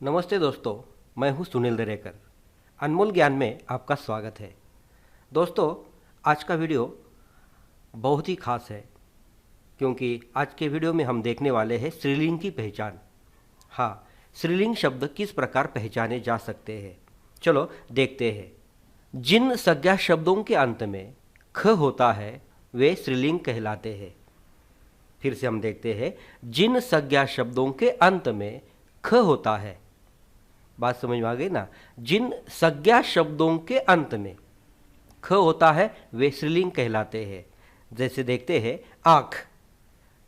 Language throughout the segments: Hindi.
नमस्ते दोस्तों, मैं हूं सुनील दरेकर। अनमोल ज्ञान में आपका स्वागत है। दोस्तों, आज का वीडियो बहुत ही खास है क्योंकि आज के वीडियो में हम देखने वाले हैं स्त्रीलिंग की पहचान। हाँ, स्त्रीलिंग शब्द किस प्रकार पहचाने जा सकते हैं, चलो देखते हैं। जिन संज्ञा शब्दों के अंत में ख होता है वे स्त्रीलिंग कहलाते हैं। फिर से हम देखते हैं, जिन संज्ञा शब्दों के अंत में ख होता है, बात समझ में आ गई ना। जिन संज्ञा शब्दों के अंत में ख होता है वे स्त्रीलिंग कहलाते हैं। जैसे देखते हैं, आँख,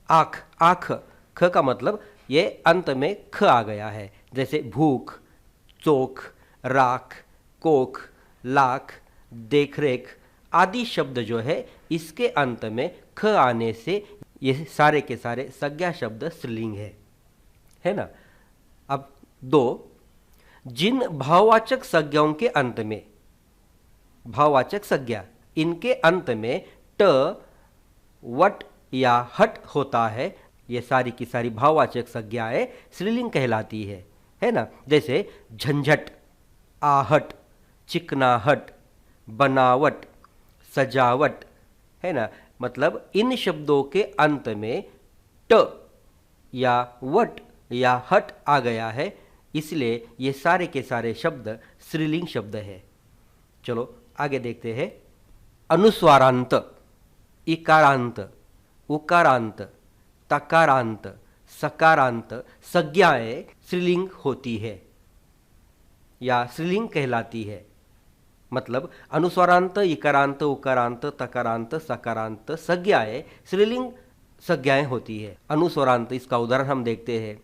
आँख, आँख, ख का मतलब ये अंत में ख आ गया है। जैसे भूख, चोख, राख, कोख, लाख, देखरेख आदि शब्द जो है इसके अंत में ख आने से ये सारे के सारे संज्ञा शब्द स्त्रीलिंग है ना। अब दो, जिन भाववाचक संज्ञाओं के अंत में, भाववाचक संज्ञा, इनके अंत में ट, वट या हट होता है, ये सारी की सारी भाववाचक संज्ञाएं स्त्रीलिंग कहलाती है ना। जैसे झंझट, आहट, चिकनाहट, बनावट, सजावट, है ना। मतलब इन शब्दों के अंत में ट या वट या हट आ गया है, इसलिए ये सारे के सारे शब्द स्त्रीलिंग शब्द है। चलो आगे देखते हैं। अनुस्वारांत, इकारांत, उकारांत, तकारांत, सकारांत संज्ञाएं स्त्रीलिंग होती है या स्त्रीलिंग कहलाती है। मतलब अनुस्वारांत, इकारांत, उकारांत, तकारांत, सकारांत संज्ञाएं स्त्रीलिंग संज्ञाएं होती है। अनुस्वारांत, इसका उदाहरण हम देखते हैं।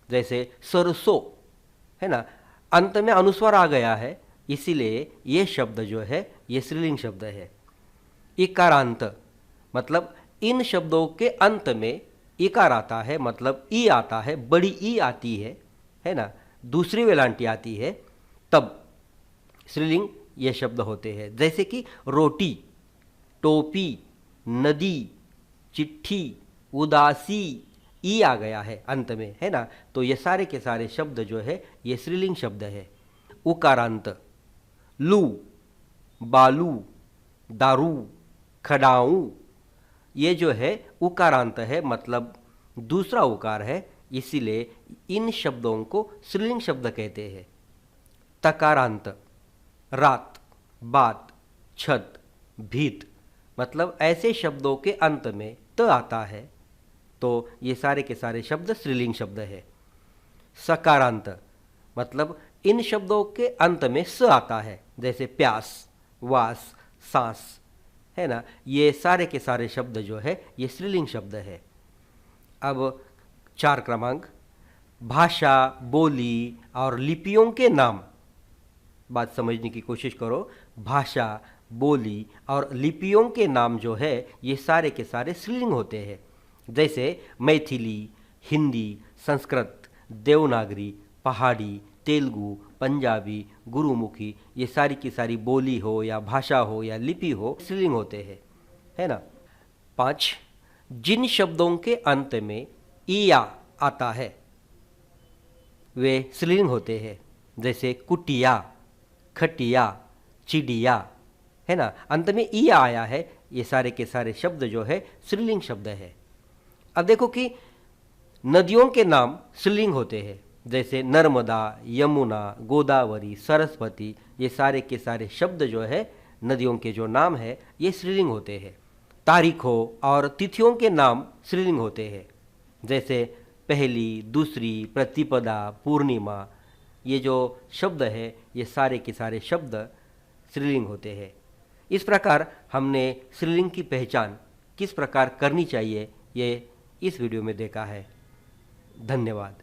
जैसे सरसों, है ना, अंत में अनुस्वार आ गया है, इसीलिए ये शब्द जो है ये स्त्रीलिंग शब्द है। इकारांत मतलब इन शब्दों के अंत में इकार आता है, मतलब ई आता है, बड़ी ई आती है ना, दूसरी वेलांटी आती है, तब स्त्रीलिंग ये शब्द होते हैं। जैसे कि रोटी, टोपी, नदी, चिट्ठी, उदासी, ई आ गया है अंत में, है ना, तो ये सारे के सारे शब्द जो है ये स्त्रीलिंग शब्द है। उकारांत, लू, बालू, दारू, खड़ाऊ, ये जो है उकारांत है, मतलब दूसरा उकार है, इसीलिए इन शब्दों को स्त्रीलिंग शब्द कहते हैं। तकारांत, रात, बात, छत, भीत, मतलब ऐसे शब्दों के अंत में त आता है, तो ये सारे के सारे शब्द स्त्रीलिंग शब्द है। सकारांत मतलब इन शब्दों के अंत में स आता है, जैसे प्यास, वास, सांस, है ना, ये सारे के सारे शब्द जो है ये स्त्रीलिंग शब्द है। अब 4 क्रमांक, भाषा, बोली और लिपियों के नाम। बात समझने की कोशिश करो। भाषा, बोली और लिपियों के नाम जो है ये सारे के सारे स्त्रीलिंग होते हैं। जैसे मैथिली, हिंदी, संस्कृत, देवनागरी, पहाड़ी, तेलुगु, पंजाबी, गुरुमुखी, ये सारी की सारी बोली हो या भाषा हो या लिपि हो, स्त्रीलिंग होते हैं, है ना। 5, जिन शब्दों के अंत में इया आता है वे स्त्रीलिंग होते हैं। जैसे कुटिया, खटिया, चिड़िया, है ना, अंत में ई आया है, ये सारे के सारे शब्द जो है स्त्रीलिंग शब्द है। अब देखो कि नदियों के नाम स्त्रीलिंग होते हैं। जैसे नर्मदा, यमुना, गोदावरी, सरस्वती, ये सारे के सारे शब्द जो है नदियों के जो नाम है ये स्त्रीलिंग होते हैं। तारीखों और तिथियों के नाम स्त्रीलिंग होते हैं। जैसे पहली, दूसरी, प्रतिपदा, पूर्णिमा, ये जो शब्द है ये सारे के सारे शब्द स्त्रीलिंग होते हैं। इस प्रकार हमने स्त्रीलिंग की पहचान किस प्रकार करनी चाहिए ये इस वीडियो में देखा है। धन्यवाद।